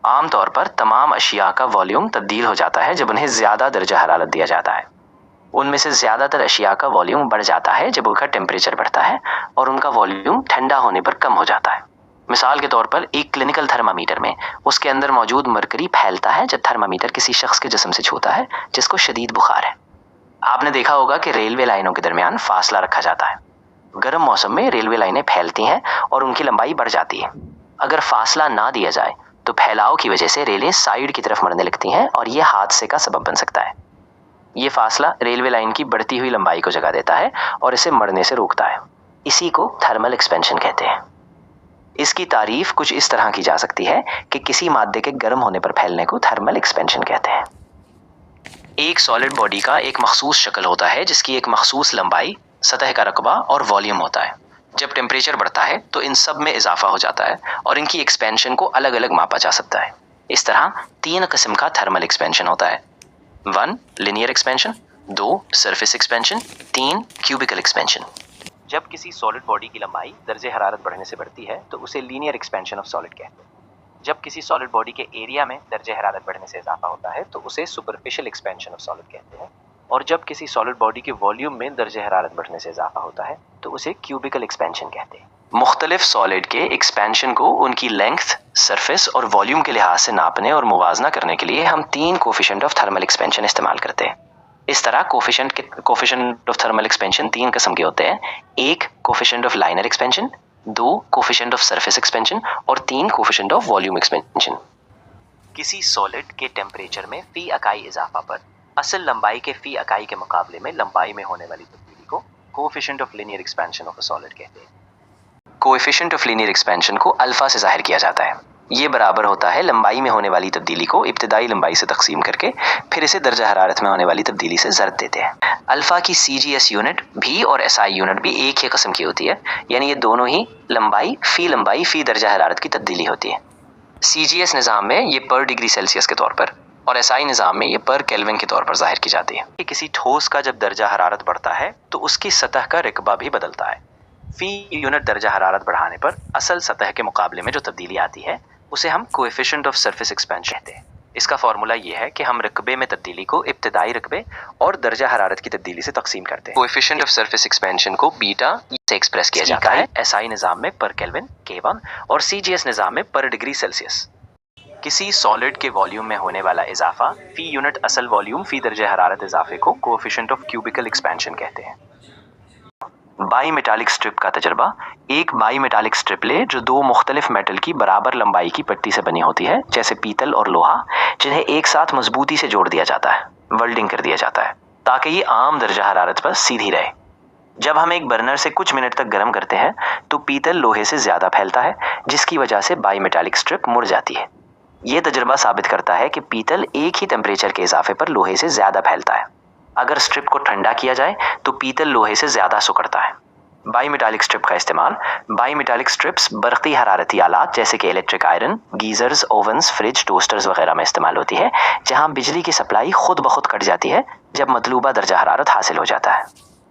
आमतौर पर तमाम अशिया का वॉल्यूम तब्दील हो जाता है जब उन्हें ज़्यादा दर्जा हरारत दिया जाता है। उनमें से ज़्यादातर अशिया का वॉल्यूम बढ़ जाता है जब उनका टेम्परेचर बढ़ता है और उनका वॉल्यूम ठंडा होने पर कम हो जाता है। मिसाल के तौर पर एक क्लिनिकल थर्मामीटर में उसके अंदर मौजूद मरकरी फैलता है जब थर्मामीटर किसी शख्स के जिस्म से छूता है जिसको शदीद बुखार है। आपने देखा होगा कि रेलवे लाइनों के दरमियान फासला रखा जाता है। गर्म मौसम में रेलवे लाइनें फैलती हैं और उनकी लंबाई बढ़ जाती है। अगर फासला ना दिया जाए तो फैलाव की वजह से रेलें साइड की तरफ मड़ने लगती हैं और ये हादसे का सबब बन सकता है। ये फासला रेलवे लाइन की बढ़ती हुई लंबाई को जगह देता है और इसे मड़ने से रोकता है। इसी को थर्मल एक्सपेंशन कहते हैं। इसकी तारीफ कुछ इस तरह की जा सकती है कि किसी मादे के गर्म होने पर फैलने को थर्मल एक्सपेंशन कहते हैं। एक सॉलिड बॉडी का एक मखसूस शक्ल होता है जिसकी एक मखसूस लंबाई, सतह का रकबा और वॉल्यूम होता है। जब टेम्परेचर बढ़ता है तो इन सब में इजाफा हो जाता है और इनकी एक्सपेंशन को अलग अलग मापा जा सकता है। इस तरह 3 किस्म का थर्मल एक्सपेंशन होता है। 1 linear expansion, 2 surface expansion, 3 cubical expansion. जब किसी सॉलिड बॉडी की लंबाई दर्जे हरारत बढ़ने से बढ़ती है तो उसे लीनियर एक्सपेंशन ऑफ सॉलिड कहते हैं। जब किसी सॉलिड बॉडी के एरिया में दर्जे हरारत बढ़ने से इजाफा होता है तो उसे सुपरफिशियल एक्सपेंशन ऑफ सॉलिड कहते हैं। और जब किसी सॉलिड बॉडी के वॉल्यूम में दर्जे हरारत बढ़ने से इजाफा होता है तो उसे क्यूबिकल एक्सपेंशन कहते हैं। मुख्तलिफ सॉलिड के एक्सपेंशन को उनकी लेंथ, सरफेस और वॉल्यूम के लिहाज से नापने और मुवाजना करने के लिए हम 3 कोफिशिएंट ऑफ थर्मल एक्सपेंशन इस्तेमाल करते हैं। इस तरह कोफिशिएंट ऑफ थर्मल एक्सपेंशन 3 किस्म के होते हैं। 1 coefficient of liner expansion, 2 coefficient of surface expansion और 3 कोफिशिएंट ऑफ वॉल्यूम एक्सपेंशन। किसी सॉलिड के टेम्परेचर में फी इकाई इजाफा पर असल लंबाई के फी इकाई के मुकाबले में लंबाई में होने वाली तब्दीली को coefficient of linear expansion of a solid कहते हैं। कोएफिशिएंट ऑफ लीनियर एक्सपेंशन को अल्फा से जाहिर किया जाता है। ये बराबर होता है लंबाई में होने वाली तब्दीली को इब्तिदाई लंबाई से तकसीम करके फिर इसे दर्जा हरारत में होने वाली तब्दीली से ज़र्ब देते हैं। अल्फा की CGS यूनिट भी और SI यूनिट भी एक ही किस्म की होती है, यानी ये दोनों ही लंबाई फी दर्जा हरारत की तब्दीली होती है। CGS निज़ाम में ये पर डिग्री सेल्सियस के तौर पर और SI निज़ाम में ये पर केल्विन के तौर पर जाहिर की जाती है। कि किसी ठोस का जब दर्जा हरारत बढ़ता है तो उसकी सतह का रकबा भी बदलता है। फी यूनिट दर्जा हरारत बढ़ाने पर असल सतह के मुकाबले में जो तब्दीली आती है उसे हम कोएफिशिएंट ऑफ सरफेस एक्सपेंशन कहते हैं। इसका फार्मूला ये है कि हम रकबे में तब्दीली को इब्तिदाई रकबे और दर्जा हरारत की तब्दीली से तकसीम करते हैं। कोएफिशिएंट ऑफ सरफेस एक्सपेंशन को बीटा से एक्सप्रेस किया जाता है। SI निज़ाम में पर केल्विन K1 और CGS निज़ाम में पर डिग्री सेल्सियस। किसी सॉलिड के वॉल्यूम में होने वाला इजाफा फी यूनिट असल वॉल्यूम फी दर्जा हरारत इजाफे को कोएफिशिएंट ऑफ क्यूबिकल एक्सपेंशन कहते हैं। बाई मेटालिक स्ट्रिप का तजर्बा। एक बाई मेटालिक स्ट्रिप ले जो 2 मुख्तलिफ मेटल की बराबर लंबाई की पट्टी से बनी होती है, जैसे पीतल और लोहा, जिन्हें एक साथ मजबूती से जोड़ दिया जाता है, वेल्डिंग कर दिया जाता है, ताकि ये आम दर्जा हरारत पर सीधी रहे। जब हम एक बर्नर से कुछ मिनट तक गर्म करते हैं तो पीतल लोहे से ज्यादा फैलता है, जिसकी वजह से बाई मेटालिक स्ट्रिप मुड़ जाती है। ये तजर्बा साबित करता है कि पीतल एक ही टेम्परेचर के इजाफे पर लोहे से ज्यादा फैलता है। अगर स्ट्रिप को ठंडा किया जाए तो पीतल लोहे से ज्यादा सिकुड़ता है। बाई मेटालिक स्ट्रिप का इस्तेमाल बाई मेटालिक स्ट्रिप्स बरक़ी हरारती आलात जैसे कि electric iron, geysers, ovens, fridge, toasters वगैरह में इस्तेमाल होती है, जहां बिजली की सप्लाई खुद ब खुद कट जाती है जब मतलूबा दर्जा हरारत हासिल हो जाता है।